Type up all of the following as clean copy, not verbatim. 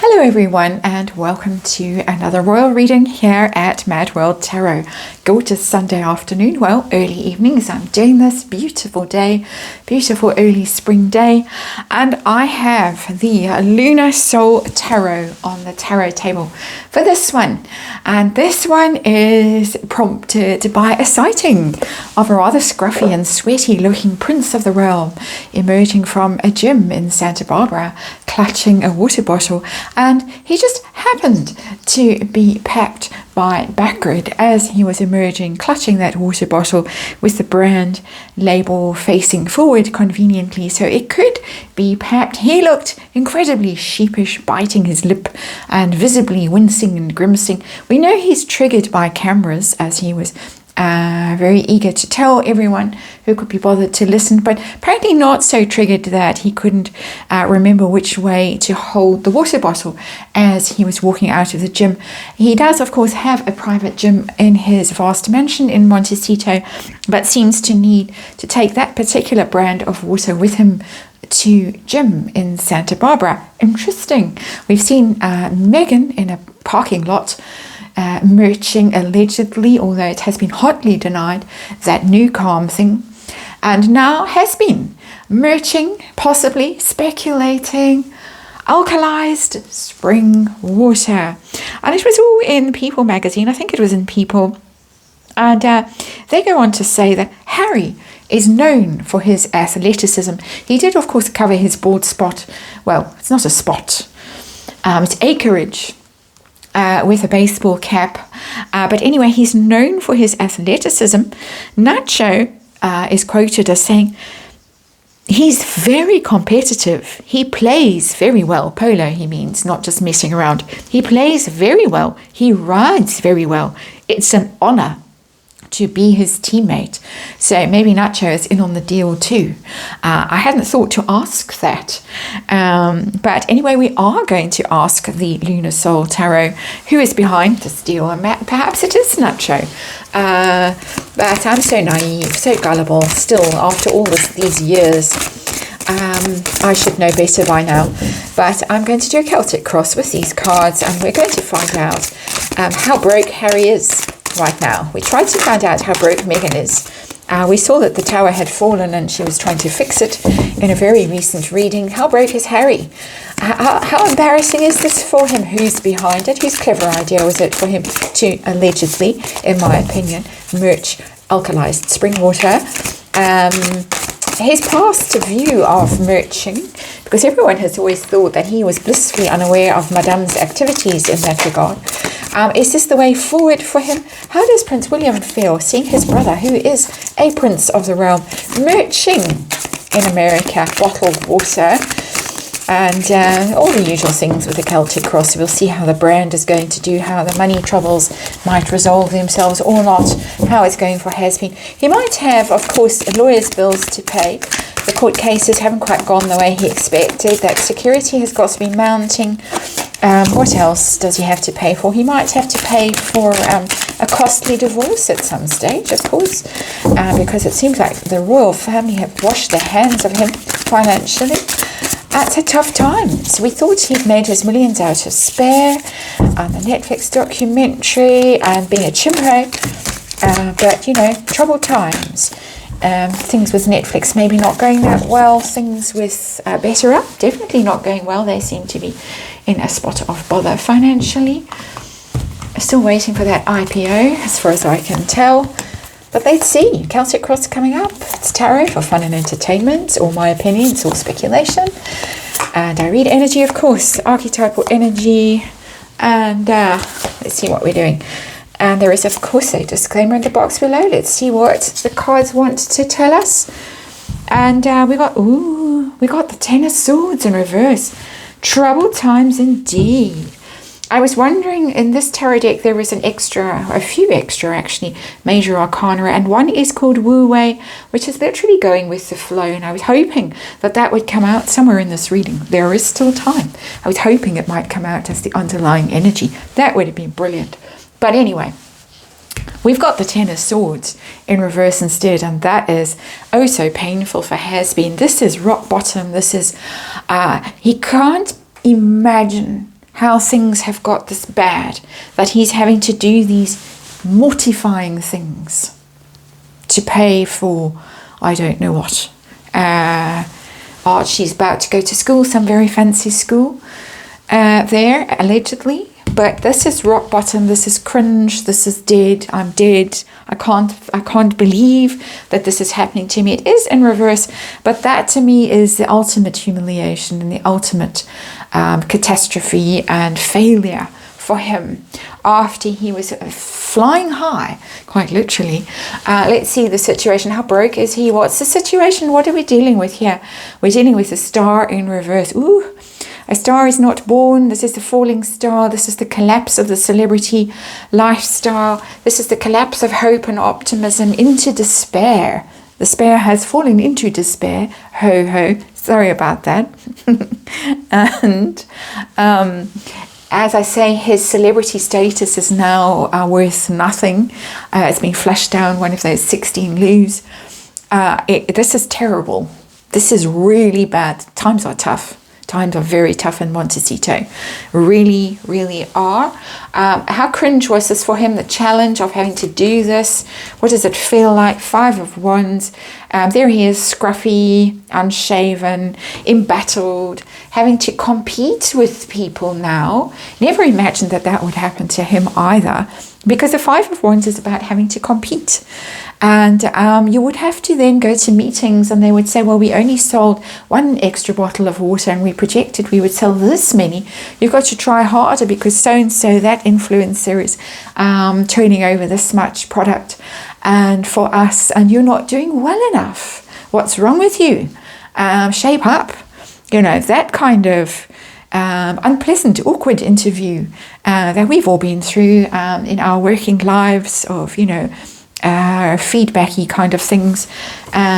Hello everyone and welcome to another royal reading here at MadWorldTarot. Gorgeous Sunday afternoon, well early evening as I'm doing this, beautiful day, beautiful early spring day, and I have the Lunar Soul Tarot on the tarot table for this one, and this one is prompted by a sighting of a rather scruffy and sweaty looking prince of the realm emerging from a gym in Santa Barbara clutching a water bottle, and he just happened to be packed by Backgrid as he was emerging clutching that water bottle with the brand label facing forward conveniently so it could be packed. He looked incredibly sheepish, biting his lip and visibly wincing and grimacing. We know he's triggered by cameras as he was very eager to tell everyone who could be bothered to listen, but apparently not so triggered that he couldn't remember which way to hold the water bottle as he was walking out of the gym. He does, of course, have a private gym in his vast mansion in Montecito, but seems to need to take that particular brand of water with him to gym in Santa Barbara. Interesting. We've seen Megan in a parking lot merching allegedly, although it has been hotly denied, that new calm thing, and now has been merching, possibly speculating, alkalized spring water. And it was all in People magazine, I think it was in People, and they go on to say that Harry is known for his athleticism. He did, of course, cover his bald spot. Well, it's not a spot, it's acreage. With a baseball cap. But anyway, he's known for his athleticism. Nacho is quoted as saying, he's very competitive. He plays very well. Polo, he means, not just messing around. He plays very well. He rides very well. It's an honor to be his teammate. So maybe Nacho is in on the deal too. I hadn't thought to ask that. But anyway, we are going to ask the Lunar Soul Tarot who is behind this deal. And perhaps it is Nacho. But I'm so naive, so gullible still after all these years. I should know better by now. But I'm going to do a Celtic cross with these cards and we're going to find out how broke Harry is right now. We tried to find out how broke Megan is. We saw that the tower had fallen and she was trying to fix it in a very recent reading. How broke is Harry? How embarrassing is this for him? Who's behind it? Whose clever idea was it for him to allegedly, in my opinion, merch alkalized spring water? His past view of merching, because everyone has always thought that he was blissfully unaware of Madame's activities in that regard. Is this the way forward for him? How does Prince William feel seeing his brother, who is a prince of the realm, merching in America, bottled water, and all the usual things with the Celtic cross? We'll see how the brand is going to do, how the money troubles might resolve themselves or not, how it's going for Hasbeen. He might have, of course, lawyers' bills to pay. The court cases haven't quite gone the way he expected. That security has got to be mounting. What else does he have to pay for? He might have to pay for a costly divorce at some stage, of course, because it seems like the royal family have washed their hands of him financially. It's a tough time. So we thought he'd made his millions out of Spare, the Netflix documentary, and being a chimpo. But, you know, troubled times. Things with Netflix maybe not going that well. Things with Better Up definitely not going well. They seem to be in a spot of bother financially. Still waiting for that IPO as far as I can tell. But let's see. Celtic cross coming up. It's tarot for fun and entertainment. All my opinions, all speculation. And I read energy, of course. Archetypal energy. And let's see what we're doing. And there is, of course, a disclaimer in the box below. Let's see what the cards want to tell us. And we got the Ten of Swords in reverse. Troubled times indeed. I was wondering, in this tarot deck there is a few extra actually, major arcana, and one is called Wu Wei, which is literally going with the flow, and I was hoping that would come out somewhere in this reading. There is still time. I was hoping it might come out as the underlying energy. That would have been brilliant. But anyway, we've got the Ten of Swords in reverse instead, and that is oh so painful for Hasbeen. This is rock bottom. This is, he can't imagine how things have got this bad, that he's having to do these mortifying things to pay for I don't know what. Archie's about to go to school, some very fancy school there, allegedly. But this is rock bottom, this is cringe, this is dead, I'm dead. I can't believe that this is happening to me. It is in reverse, but that to me is the ultimate humiliation and the ultimate catastrophe and failure for him after he was flying high, quite literally. Let's see the situation. How broke is he? What's the situation? What are we dealing with here? We're dealing with a star in reverse. Ooh. A star is not born. This is the falling star. This is the collapse of the celebrity lifestyle. This is the collapse of hope and optimism into despair. Despair has fallen into despair. Ho, ho. Sorry about that. And as I say, his celebrity status is now worth nothing. It's been flushed down one of those 16 loos. This is terrible. This is really bad. Times are tough. Times are very tough in Montecito. Really, really are. How cringe was this for him? The challenge of having to do this. What does it feel like? 5 of Wands. There he is, scruffy, unshaven, embattled, having to compete with people now. Never imagined that that would happen to him either. Because the 5 of Wands is about having to compete. And you would have to then go to meetings and they would say, well, we only sold 1 extra bottle of water and we projected we would sell this many. You've got to try harder because so-and-so, that influencer is turning over this much product. And for us, and you're not doing well enough. What's wrong with you? Shape up. You know, that kind of unpleasant, awkward interview that we've all been through in our working lives of, you know, feedbacky kind of things.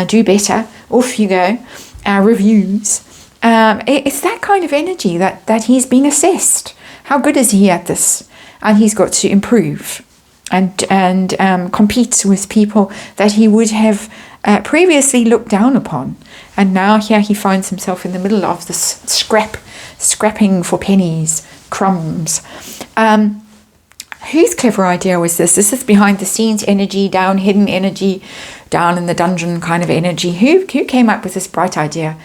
Do better. Off you go. Reviews. It's that kind of energy that he's been assessed. How good is he at this? And he's got to improve and compete with people that he would have previously looked down upon. And now here he finds himself in the middle of this scrapping for pennies, crumbs. Whose clever idea was this? This is behind the scenes energy, down hidden energy, down in the dungeon kind of energy. Who came up with this bright idea?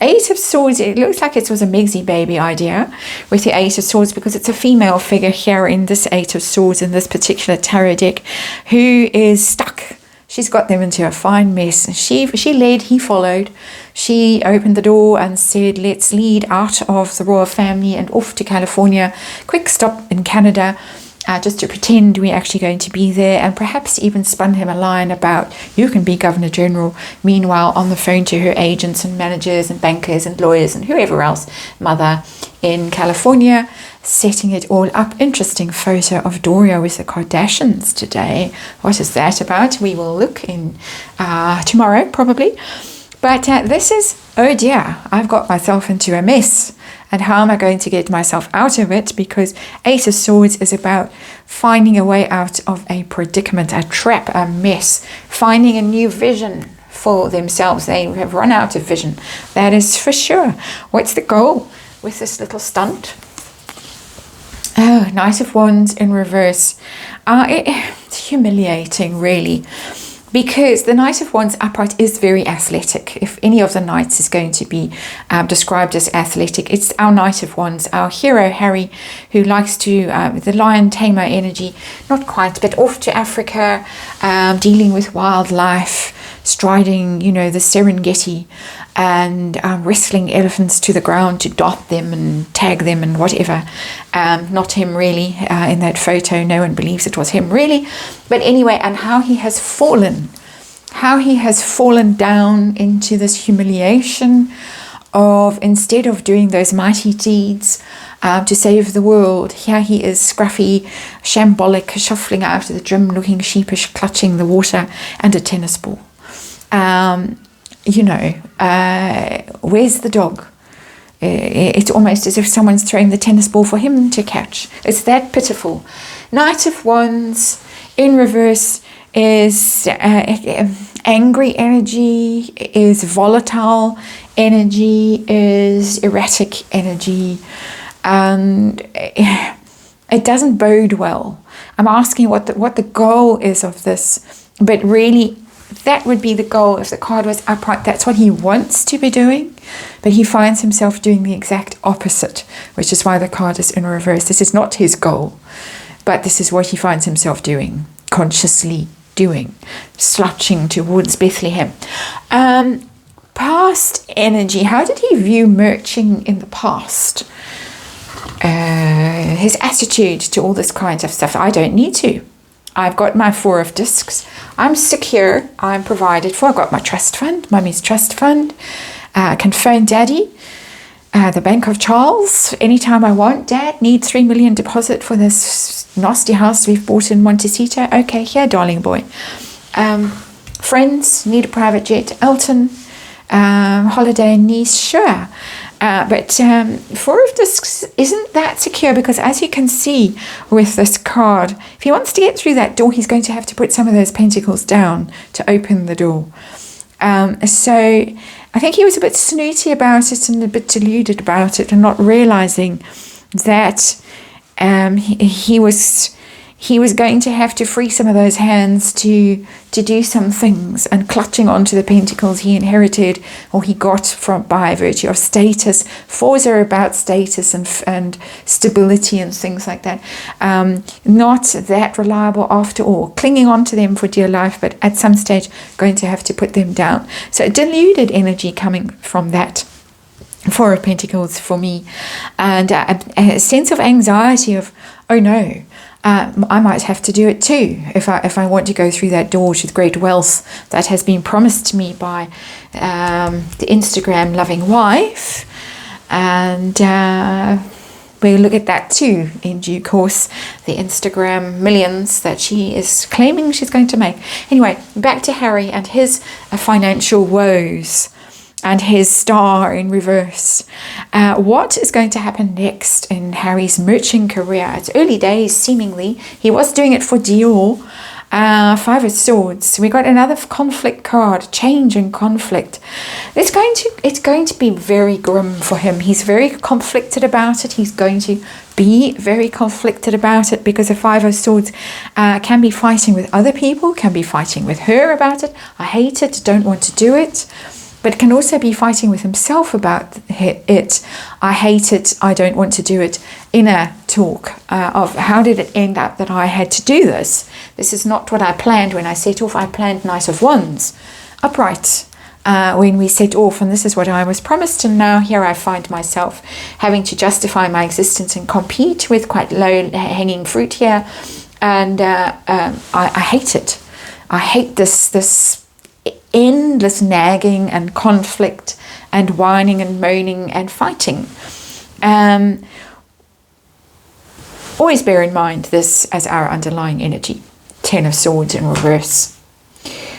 8 of Swords, it looks like it was a Migsy baby idea with the 8 of Swords because it's a female figure here in this 8 of Swords in this particular tarot deck who is stuck. She's got them into a fine mess. She led, he followed. She opened the door and said, let's lead out of the royal family and off to California. Quick stop in Canada. Just to pretend we're actually going to be there, and perhaps even spun him a line about you can be Governor General. Meanwhile, on the phone to her agents and managers and bankers and lawyers and whoever else, mother in California, setting it all up. Interesting photo of Doria with the Kardashians today. What is that about? We will look in tomorrow probably. But this is, oh dear, I've got myself into a mess. And how am I going to get myself out of it? Because 8 of Swords is about finding a way out of a predicament, a trap, a mess, finding a new vision for themselves. They have run out of vision. That is for sure. What's the goal with this little stunt? Oh, Knight of Wands in reverse. It's humiliating, really. Because the Knight of Wands upright is very athletic. If any of the knights is going to be described as athletic, it's our Knight of Wands, our hero Harry, who likes to, the lion tamer energy, not quite, but off to Africa, dealing with wildlife, striding, you know, the Serengeti, and wrestling elephants to the ground to dot them and tag them and whatever. Not him really in that photo. No one believes it was him really. But anyway, and how he has fallen down into this humiliation of, instead of doing those mighty deeds to save the world, here he is scruffy, shambolic, shuffling out of the gym, looking sheepish, clutching the water and a tennis ball. You know, where's the dog? It's almost as if someone's throwing the tennis ball for him to catch. It's that pitiful. Knight of Wands in reverse is angry energy, is volatile energy, is erratic energy. And it doesn't bode well. I'm asking what the goal is of this, but really that would be the goal if the card was upright. That's what he wants to be doing, but he finds himself doing the exact opposite, which is why the card is in reverse. This is not his goal, but this is what he finds himself doing, consciously doing, slouching towards Bethlehem. Past energy. How did he view merching in the past? His attitude to all this kind of stuff. I don't need to. I've got my 4 of discs. I'm secure. I'm provided for. I've got my trust fund, Mummy's trust fund. I can phone Daddy, the Bank of Charles, anytime I want. Dad, need 3 million deposit for this nasty house we've bought in Montecito. Okay, here, darling boy. Friends, need a private jet. Elton, holiday in Nice, sure. But 4 of discs isn't that secure, because as you can see with this card, if he wants to get through that door, he's going to have to put some of those pentacles down to open the door. So I think he was a bit snooty about it and a bit deluded about it, and not realizing that he was going to have to free some of those hands to do some things, and clutching onto the pentacles he inherited or he got by virtue of status. 4s are about status and stability and things like that. Not that reliable after all. Clinging on to them for dear life, but at some stage going to have to put them down. So deluded energy coming from that 4 of Pentacles for me, and a sense of anxiety of, oh no, I might have to do it too if I want to go through that door to great wealth that has been promised to me by the Instagram loving wife. And we'll look at that too in due course, the Instagram millions that she is claiming she's going to make. Anyway, back to Harry and his financial woes and his star in reverse. What is going to happen next in Harry's merchant career? It's early days, seemingly. He was doing it for Dior. 5 of Swords. We got another conflict card, change and conflict. It's going to be very grim for him. He's very conflicted about it. He's going to be very conflicted about it, because the 5 of Swords can be fighting with other people, can be fighting with her about it. I hate it, don't want to do it. But can also be fighting with himself about it. I hate it, I don't want to do it. Inner talk of how did it end up that I had to do this? This is not what I planned when I set off. I planned Knight of Wands upright when we set off, and this is what I was promised, and now here I find myself having to justify my existence and compete with quite low hanging fruit here, and I hate it. I hate this endless nagging and conflict and whining and moaning and fighting. Always bear in mind this as our underlying energy. 10 of Swords in reverse.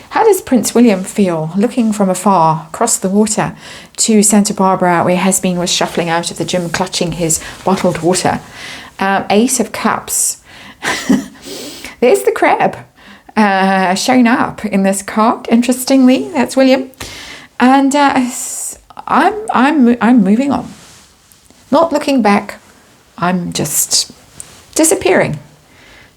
How does Prince William feel looking from afar across the water to Santa Barbara, where Has-Been was shuffling out of the gym clutching his bottled water? Ace of Cups. There's the crab shown up in this card. Interestingly, that's William, and I'm moving on, not looking back. I'm just disappearing.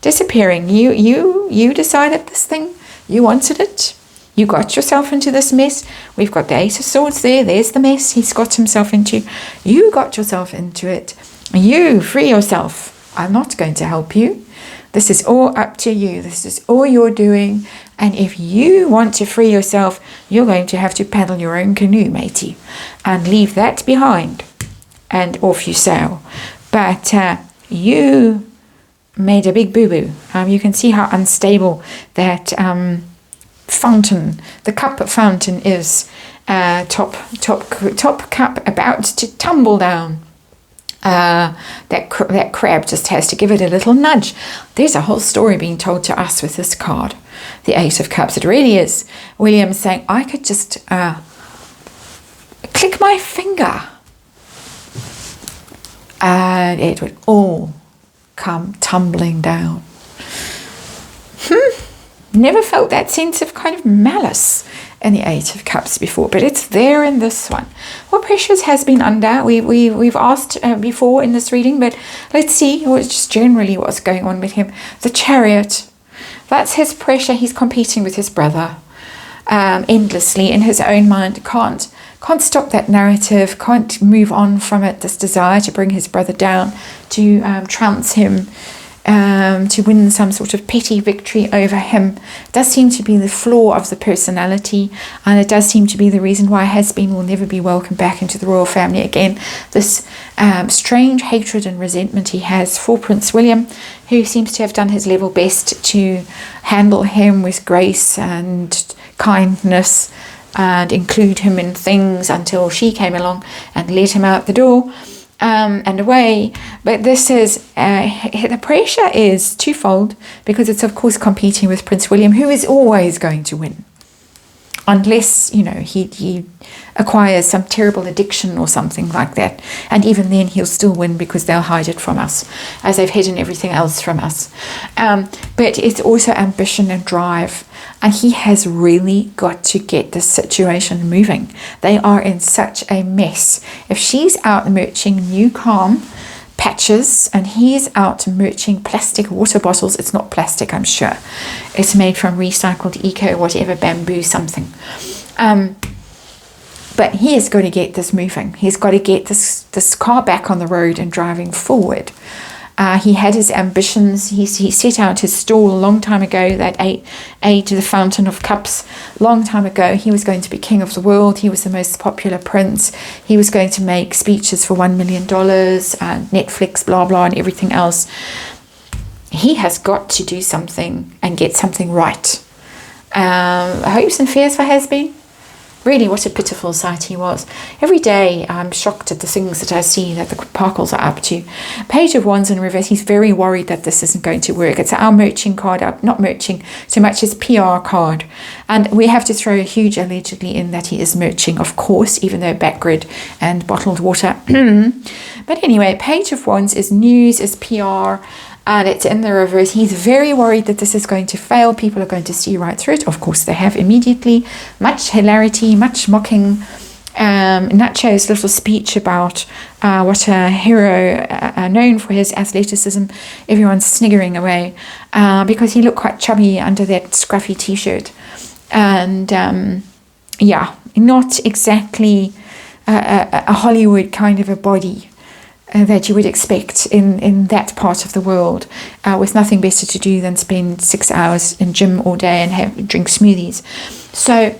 You decided this thing. You wanted it. You got yourself into this mess. We've got the Ace of Swords there. There's the mess he's got himself into. You got yourself into it. You free yourself. I'm not going to help you. This is all up to you. This is all you're doing. And if you want to free yourself, you're going to have to paddle your own canoe, matey, and leave that behind. And off you sail. But you made a big boo-boo. You can see how unstable that fountain, the cup fountain is. Top cup about to tumble down. That crab just has to give it a little nudge. There's a whole story being told to us with this card, the Ace of Cups. It really is. William saying, I could just click my finger and it would all come tumbling down. Never felt that sense of kind of malice in the Eight of Cups before, but it's there in this one. What pressures has been under? We've asked before in this reading, but let's see just generally what's going on with him. The Chariot, that's his pressure. He's competing with his brother endlessly in his own mind. Can't stop that narrative, can't move on from it, this desire to bring his brother down, to trounce him, to win some sort of petty victory over him. It does seem to be the flaw of the personality, and it does seem to be the reason why Has-Been will never be welcomed back into the royal family again. This strange hatred and resentment he has for Prince William, who seems to have done his level best to handle him with grace and kindness and include him in things until she came along and led him out the door and away. But this is the pressure is twofold, because it's of course competing with Prince William, who is always going to win unless he acquires some terrible addiction or something like that, and even then he'll still win because they'll hide it from us, as they've hidden everything else from us. But it's also ambition and drive, and he has really got to get this situation moving. They are in such a mess. If she's out merching new calm patches and he's out merching plastic water bottles, it's not plastic, I'm sure. It's made from recycled eco, whatever, bamboo, something. But he has got to get this moving. He's got to get this car back on the road and driving forward. He had his ambitions. He set out his stall a long time ago, that aid to the Fountain of Cups, long time ago. He was going to be king of the world. He was the most popular prince. He was going to make speeches for $1 million, Netflix, blah, blah, and everything else. He has got to do something and get something right. Hopes and fears for Has-Been. Really, what a pitiful sight he was. Every day I'm shocked at the things that I see that the Parkles are up to. Page of Wands in reverse, he's very worried that this isn't going to work. It's our merching card, not merching so much as PR card. And we have to throw a huge allegedly in that he is merching, of course, even though backgrid and bottled water. But anyway, Page of Wands is news, is PR, and it's in the reverse. He's very worried that this is going to fail. People are going to see right through it. Of course, they have immediately. Much hilarity, much mocking. Nacho's little speech about what a hero known for his athleticism. Everyone's sniggering away because he looked quite chubby under that scruffy t-shirt. And yeah, not exactly a Hollywood kind of a body that you would expect in that part of the world, with nothing better to do than spend 6 hours in gym all day and drink smoothies. So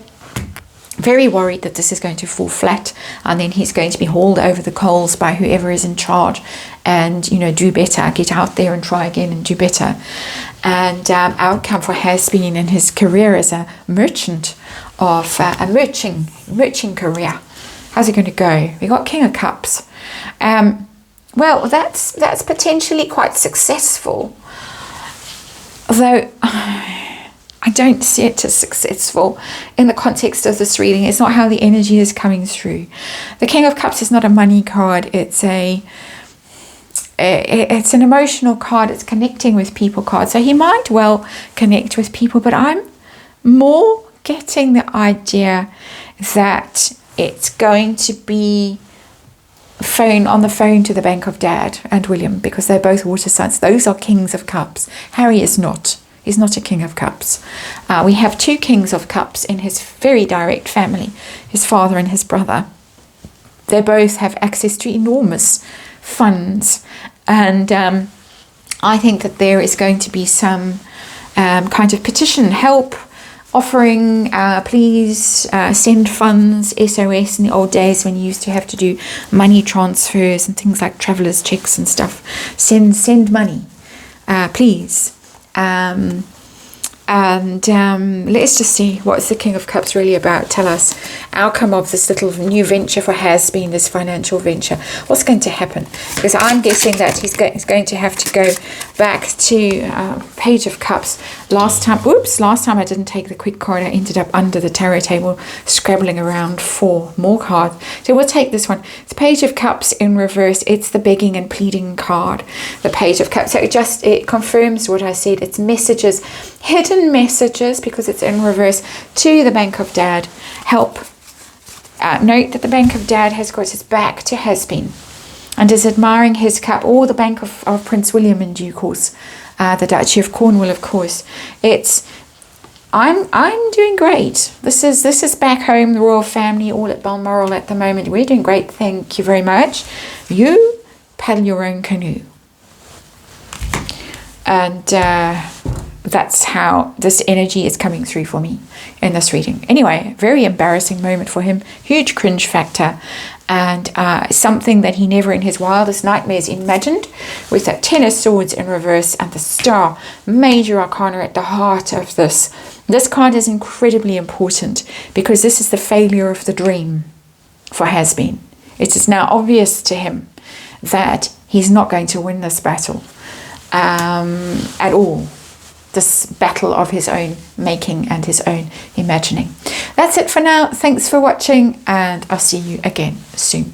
very worried that this is going to fall flat, and then he's going to be hauled over the coals by whoever is in charge, and do better, get out there and try again and do better. And outcome for Has-Been in his career as a merchant of a merching career. How's it going to go? We got King of Cups. Well, that's potentially quite successful, though I don't see it as successful in the context of this reading. It's not how the energy is coming through. The King of Cups is not a money card. It's an emotional card. It's connecting with people card. So he might well connect with people, but I'm more getting the idea that it's going to be on the phone to the bank of Dad and William, because they're both water signs. Those are Kings of Cups. Harry is not. He's not a King of Cups. We have two Kings of Cups in his very direct family, his father and his brother. They both have access to enormous funds, and I think that there is going to be some kind of petition, help, offering, please send funds, SOS, in the old days when you used to have to do money transfers and things like traveller's checks and stuff. Send money, please. Let's just see, what's the King of Cups really about? Tell us. Outcome of this little new venture for Has-Been, this financial venture. What's going to happen? Because I'm guessing that he's going to have to go back to Page of Cups. Last time I didn't take the quick card. I ended up under the tarot table scrabbling around for more cards. So we'll take this one. It's Page of Cups in reverse. It's the begging and pleading card, the Page of Cups. So it confirms what I said. It's messages. hidden messages, because it's in reverse, to the Bank of Dad. Help. Note that the Bank of Dad has got his back to has-been and is admiring his cup, or the Bank of Prince William in due course, the Duchy of Cornwall, of course. It's, I'm doing great. This is back home, the royal family, all at Balmoral at the moment. We're doing great, thank you very much. You paddle your own canoe. And that's how this energy is coming through for me in this reading. Anyway, very embarrassing moment for him, huge cringe factor, and something that he never in his wildest nightmares imagined, with that Ten of Swords in reverse and the Star, major arcana at the heart of this. This card is incredibly important because this is the failure of the dream for has-been. It is now obvious to him that he's not going to win this battle at all. This battle of his own making and his own imagining. That's it for now. Thanks for watching, and I'll see you again soon.